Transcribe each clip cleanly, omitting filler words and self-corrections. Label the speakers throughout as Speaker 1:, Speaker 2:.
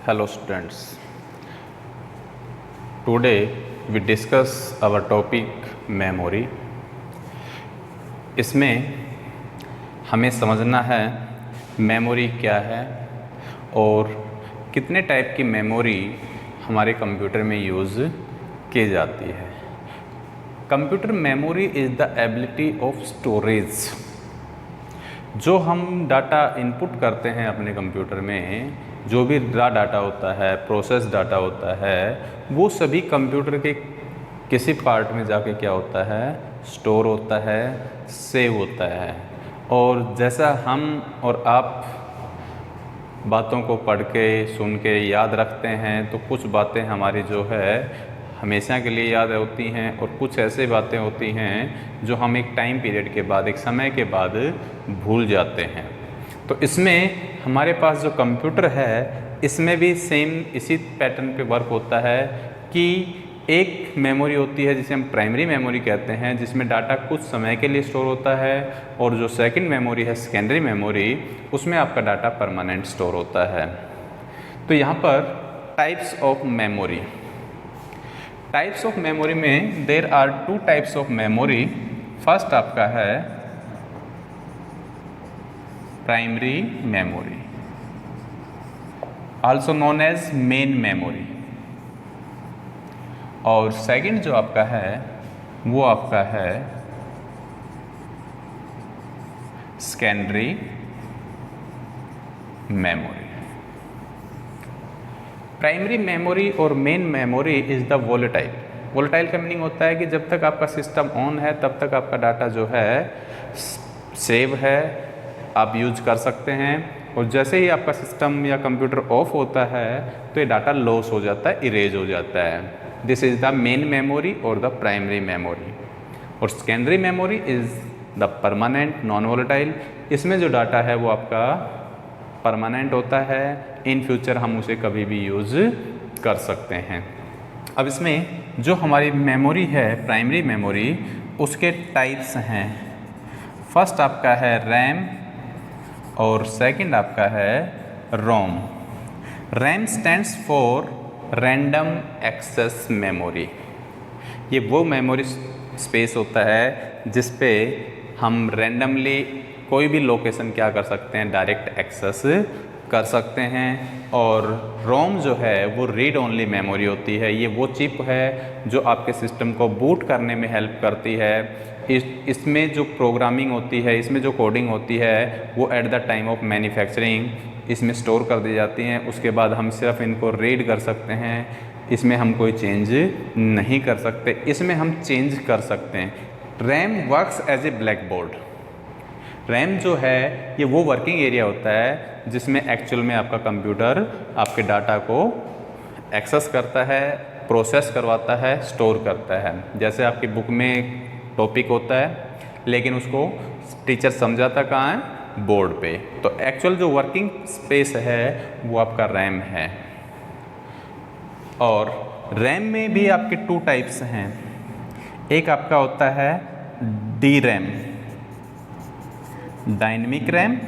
Speaker 1: Hello students. Today we discuss our topic memory. इसमें हमें समझना है मेमोरी क्या है और कितने टाइप की मेमोरी हमारे कंप्यूटर में यूज़ की जाती है। Computer memory is the ability of storage. जो हम डाटा इनपुट करते हैं अपने कंप्यूटर में, जो भी रॉ डाटा होता है, प्रोसेस डाटा होता है, वो सभी कंप्यूटर के किसी पार्ट में जाके क्या होता है, स्टोर होता है, सेव होता है। और जैसा हम और आप बातों को पढ़ के सुन के याद रखते हैं, तो कुछ बातें हमारी जो है हमेशा के लिए याद होती हैं और कुछ ऐसे बातें होती हैं जो हम एक टाइम पीरियड के बाद, एक समय के बाद भूल जाते हैं। तो इसमें हमारे पास जो कंप्यूटर है, इसमें भी सेम इसी पैटर्न पे वर्क होता है कि एक मेमोरी होती है जिसे हम प्राइमरी मेमोरी कहते हैं, जिसमें डाटा कुछ समय के लिए स्टोर होता है, और जो सेकंड मेमोरी है सेकेंडरी मेमोरी, उसमें आपका डाटा परमानेंट स्टोर होता है। तो यहाँ पर types of memory, types of memory में there are two types of memory. First आपका है primary memory, also known as main memory, और सेकंड जो आपका है वो आपका है सेकेंडरी मेमोरी। प्राइमरी मेमोरी और main memory is the volatile. Volatile का मीनिंग होता है कि जब तक आपका सिस्टम ऑन है तब तक आपका डाटा जो है सेव है, आप यूज कर सकते हैं, और जैसे ही आपका सिस्टम या कंप्यूटर ऑफ होता है तो ये डाटा लॉस हो जाता है, इरेज हो जाता है। This is the main memory और द प्राइमरी मेमोरी। और secondary memory is the permanent non volatile. इसमें जो डाटा है वो आपका परमानेंट होता है, इन फ्यूचर हम उसे कभी भी यूज़ कर सकते हैं। अब इसमें जो हमारी मेमोरी है प्राइमरी मेमोरी, उसके टाइप्स हैं। फर्स्ट आपका है रैम और सेकंड आपका है ROM. RAM stands for random access memory. ये वो मेमोरी स्पेस होता है जिस पे हम रैंडमली कोई भी लोकेशन क्या कर सकते हैं, डायरेक्ट एक्सेस कर सकते हैं। और रोम जो है वो रीड ओनली मेमोरी होती है। ये वो चिप है जो आपके सिस्टम को बूट करने में हेल्प करती है। इसमें जो प्रोग्रामिंग होती है, इसमें जो कोडिंग होती है, वो at the time of manufacturing इसमें स्टोर कर दी जाती हैं। उसके बाद हम सिर्फ इनको रीड कर सकते हैं, इसमें हम कोई चेंज नहीं कर सकते। इसमें हम चेंज कर सकते हैं। RAM works as a blackboard. RAM जो है ये वो वर्किंग एरिया होता है जिसमें एक्चुअल में आपका कंप्यूटर आपके डाटा को एक्सेस करता है, प्रोसेस करवाता है, स्टोर करता है। जैसे आपकी बुक में एक टॉपिक होता है, लेकिन उसको टीचर समझाता कहाँ है, बोर्ड पे। तो एक्चुअल जो वर्किंग स्पेस है वो आपका रैम है। और रैम में भी आपके टू टाइप्स हैं। एक आपका होता है डी रैम, डायनेमिक रैम,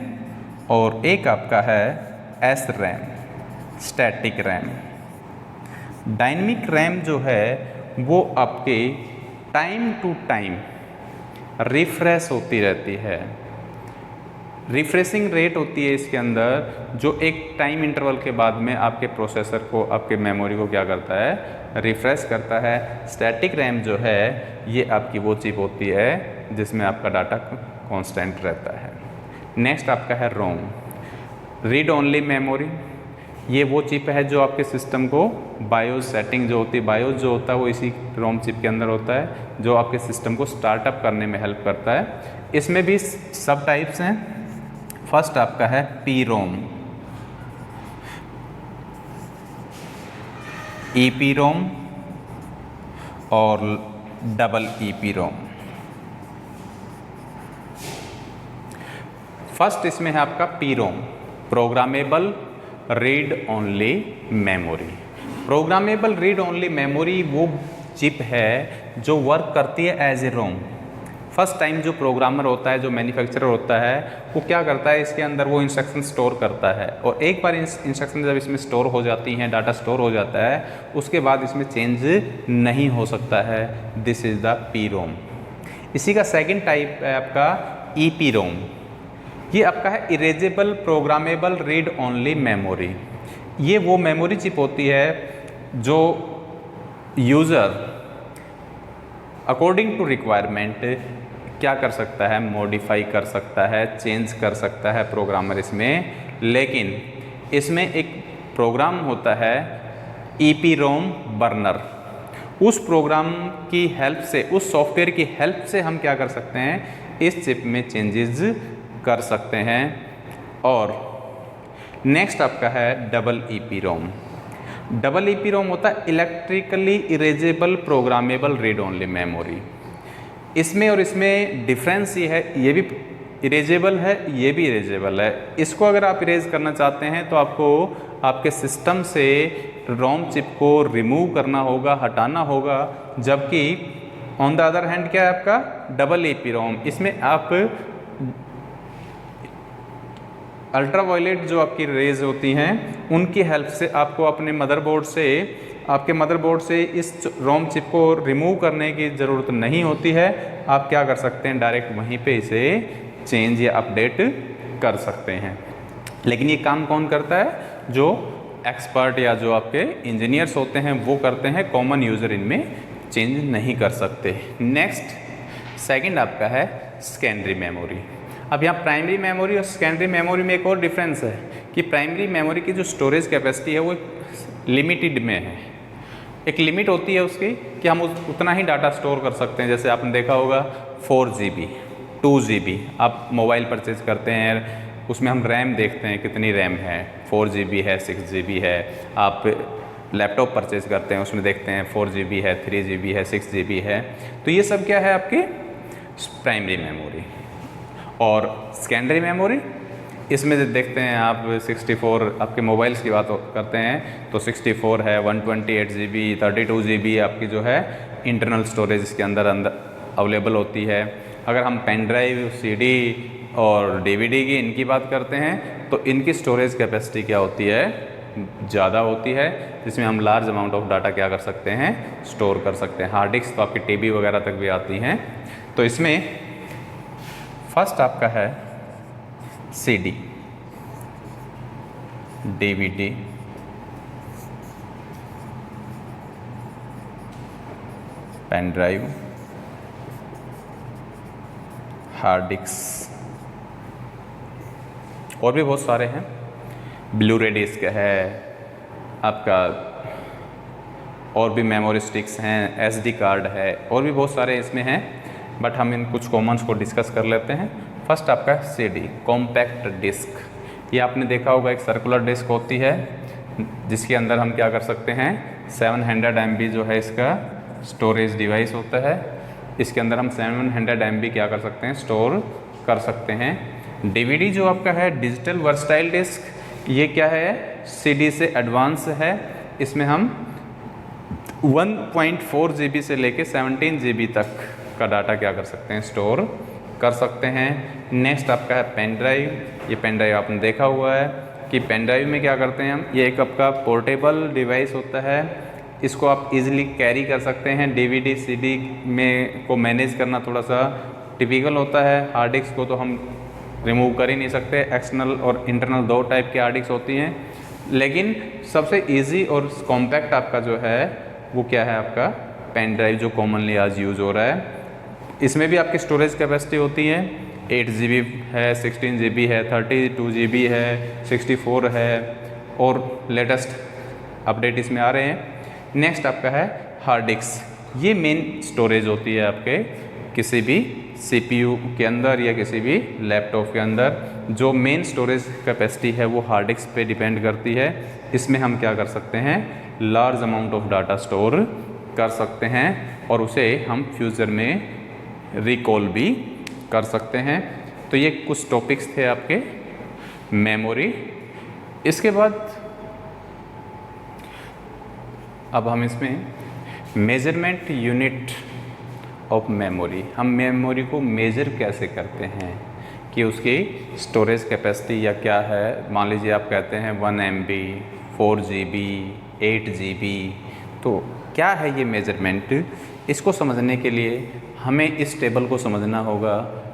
Speaker 1: और एक आपका है S RAM, static RAM. Dynamic RAM जो है वो आपके टाइम टू टाइम रिफ्रेश होती रहती है। रिफ्रेशिंग रेट होती है इसके अंदर, जो एक टाइम इंटरवल के बाद में आपके प्रोसेसर को, आपके मेमोरी को क्या करता है, रिफ्रेश करता है। स्टैटिक रैम जो है ये आपकी वो चिप होती है जिसमें आपका डाटा कांस्टेंट रहता है। नेक्स्ट आपका है रोम, रीड ओनली मेमोरी। ये वो चिप है जो आपके सिस्टम को बायोस सेटिंग जो होती है, बायोस जो होता है वो इसी रोम चिप के अंदर होता है, जो आपके सिस्टम को स्टार्टअप करने में हेल्प करता है। इसमें भी सब टाइप्स हैं। फर्स्ट आपका है पी रोम, ई पी रोम और double E P ROM. First इसमें है आपका P ROM, programmable read only memory. Programmable read only memory वो चिप है जो वर्क करती है as a ROM. First time जो प्रोग्रामर होता है, जो मैन्युफैक्चरर होता है, वो क्या करता है, इसके अंदर वो इंस्ट्रक्शन स्टोर करता है, और एक बार इंस्ट्रक्शन जब इसमें स्टोर हो जाती हैं, डाटा स्टोर हो जाता है, उसके बाद इसमें चेंज नहीं हो सकता है। This is the P ROM. इसी का सेकेंड टाइप है आपका ई पी रोम। ये आपका है erasable programmable read only memory. ये वो मेमोरी चिप होती है जो यूज़र अकॉर्डिंग टू रिक्वायरमेंट क्या कर सकता है, मॉडिफाई कर सकता है, चेंज कर सकता है प्रोग्रामर इसमें। लेकिन इसमें एक प्रोग्राम होता है EPROM बर्नर। उस प्रोग्राम की हेल्प से, उस सॉफ्टवेयर की हेल्प से हम क्या कर सकते हैं, इस चिप में चेंजेस कर सकते हैं। और नेक्स्ट आपका है डबल EPROM। डबल EPROM होता है electrically erasable programmable read only memory. इसमें और इसमें डिफरेंस ये है, ये भी इरेजेबल है, ये भी इरेजेबल है। इसको अगर आप इरेज करना चाहते हैं तो आपको आपके सिस्टम से रोम चिप को रिमूव करना होगा, हटाना होगा। जबकि ऑन द अदर हैंड क्या है आपका डबल EPROM, इसमें आप अल्ट्रावायलेट जो आपकी रेज होती हैं उनकी हेल्प से आपको अपने मदरबोर्ड से, आपके मदरबोर्ड से इस रोम चिप को रिमूव करने की ज़रूरत नहीं होती है। आप क्या कर सकते हैं, डायरेक्ट वहीं पे इसे चेंज या अपडेट कर सकते हैं। लेकिन ये काम कौन करता है, जो एक्सपर्ट या जो आपके इंजीनियर्स होते हैं वो करते हैं। कॉमन यूज़र इनमें चेंज नहीं कर सकते। नेक्स्ट सेकंड आपका है सेकेंडरी मेमोरी। अब यहाँ प्राइमरी मेमोरी और सेकेंडरी मेमोरी में एक और डिफरेंस है कि प्राइमरी मेमोरी की जो स्टोरेज कैपेसिटी है वो लिमिटेड में है। एक लिमिट होती है उसकी कि हम उतना ही डाटा स्टोर कर सकते हैं। जैसे आपने देखा होगा 4 GB 2 GB आप मोबाइल परचेज करते हैं, उसमें हम रैम देखते हैं कितनी रैम है, 4 GB है, 6 GB है। आप लैपटॉप परचेज करते हैं, उसमें देखते हैं 4 GB है, 3 GB है, 6 GB है। तो ये सब क्या है आपकी प्राइमरी मेमोरी। और सेकेंडरी मेमोरी, इसमें देखते हैं आप 64, आपके मोबाइल्स की बात करते हैं तो 64 है, 128 GB 32 GB आपकी जो है इंटरनल स्टोरेज इसके अंदर अवेलेबल होती है। अगर हम पेन ड्राइव, CD और DVD की इनकी बात करते हैं तो इनकी स्टोरेज कैपेसिटी क्या होती है, ज़्यादा होती है, जिसमें हम लार्ज अमाउंट ऑफ डाटा क्या कर सकते हैं, स्टोर कर सकते हैं। हार्ड डिस्क तो आपकी TB वगैरह तक भी आती हैं। तो इसमें फर्स्ट आपका है CD, DVD, pen drive, hard disk और भी बहुत सारे हैं, ब्लू-रे डिस्क है आपका, और भी मेमोरी स्टिक्स हैं, SD कार्ड है, और भी बहुत सारे इसमें हैं। बट हम इन कुछ कॉमन्स को डिस्कस कर लेते हैं। फर्स्ट आपका CD कॉम्पैक्ट डिस्क। ये आपने देखा होगा एक सर्कुलर डिस्क होती है जिसके अंदर हम क्या कर सकते हैं, 700 MB जो है इसका स्टोरेज डिवाइस होता है। इसके अंदर हम 700 MB क्या कर सकते हैं, स्टोर कर सकते हैं। DVD जो आपका है डिजिटल वर्सटाइल डिस्क, ये क्या है, CD से एडवांस है। इसमें हम 1.4 GB से लेके 17 GB तक का डाटा क्या कर सकते हैं, स्टोर कर सकते हैं। नेक्स्ट आपका है पेन ड्राइव। ये पेन ड्राइव आपने देखा हुआ है कि पेन ड्राइव में क्या करते हैं हम, ये एक आपका पोर्टेबल डिवाइस होता है। इसको आप इजीली कैरी कर सकते हैं। DVD CD में को मैनेज करना थोड़ा सा टिपिकल होता है। हार्ड डिस्क को तो हम रिमूव कर ही नहीं सकते। एक्सटर्नल और इंटरनल दो टाइप की हार्ड डिस्क होती हैं, लेकिन सबसे ईजी और कॉम्पैक्ट आपका जो है वो क्या है, आपका पेन ड्राइव जो कॉमनली आज यूज़ हो रहा है। इसमें भी आपकी स्टोरेज कैपेसिटी होती है, 8 GB है, 16 GB है, 32 GB है, 64 है, और लेटेस्ट अपडेट इसमें आ रहे हैं। नेक्स्ट आपका है हार्ड डिस्क। ये मेन स्टोरेज होती है आपके किसी भी CPU के अंदर या किसी भी लैपटॉप के अंदर। जो मेन स्टोरेज कैपेसिटी है वो हार्ड डिस्क पे डिपेंड करती है। इसमें हम क्या कर सकते हैं, large amount of data store कर सकते हैं और उसे हम फ्यूचर में रिकॉल भी कर सकते हैं। तो ये कुछ टॉपिक्स थे आपके मेमोरी। इसके बाद अब हम इसमें मेजरमेंट यूनिट ऑफ मेमोरी। हम मेमोरी को मेज़र कैसे करते हैं कि उसकी स्टोरेज कैपेसिटी या क्या है। मान लीजिए आप कहते हैं 1 MB, 4 GB, 8 GB, तो क्या है ये मेजरमेंट। इसको समझने के लिए हमें इस टेबल को समझना होगा।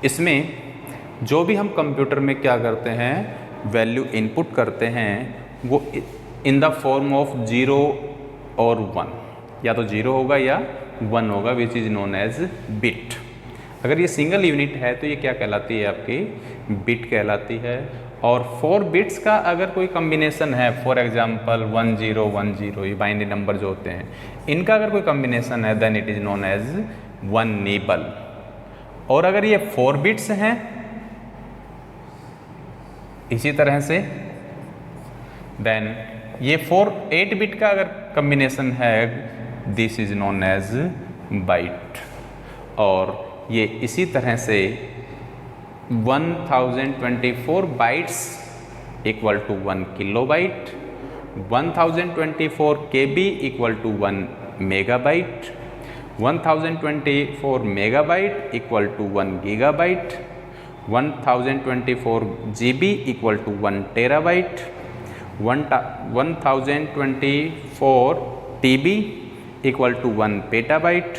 Speaker 1: इसमें जो भी हम कंप्यूटर में क्या करते हैं, वैल्यू इनपुट करते हैं, वो इन द फॉर्म ऑफ 0 और 1, या तो 0 होगा या 1 होगा, which is known as bit. अगर ये सिंगल यूनिट है तो ये क्या कहलाती है, आपकी बिट कहलाती है। और 4 बिट्स का अगर कोई कम्बिनेशन है, फॉर एग्जांपल 1 0 1 0, ये बाइनरी नंबर जो होते हैं, इनका अगर कोई कम्बिनेशन है then it is known as 1 nibble. और अगर ये 4 बिट्स हैं इसी तरह से, देन ये 8 बिट का अगर कम्बिनेशन है, this is known as byte. और ये इसी तरह से 1024 bytes equal to 1 kilobyte, 1024 KB equal to 1 megabyte, 1024 megabyte equal to 1 gigabyte, 1024 GB equal to 1 terabyte, 1024 TB equal to 1 petabyte,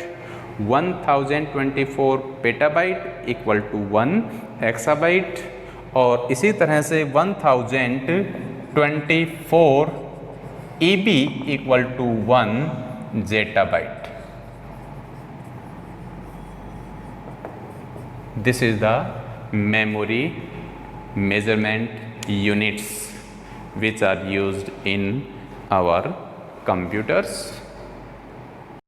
Speaker 1: 1024 petabyte equal to 1 exabyte, और इसी तरह से 1024 EB equal to 1 zettabyte. This is the memory measurement units which are used in our computers.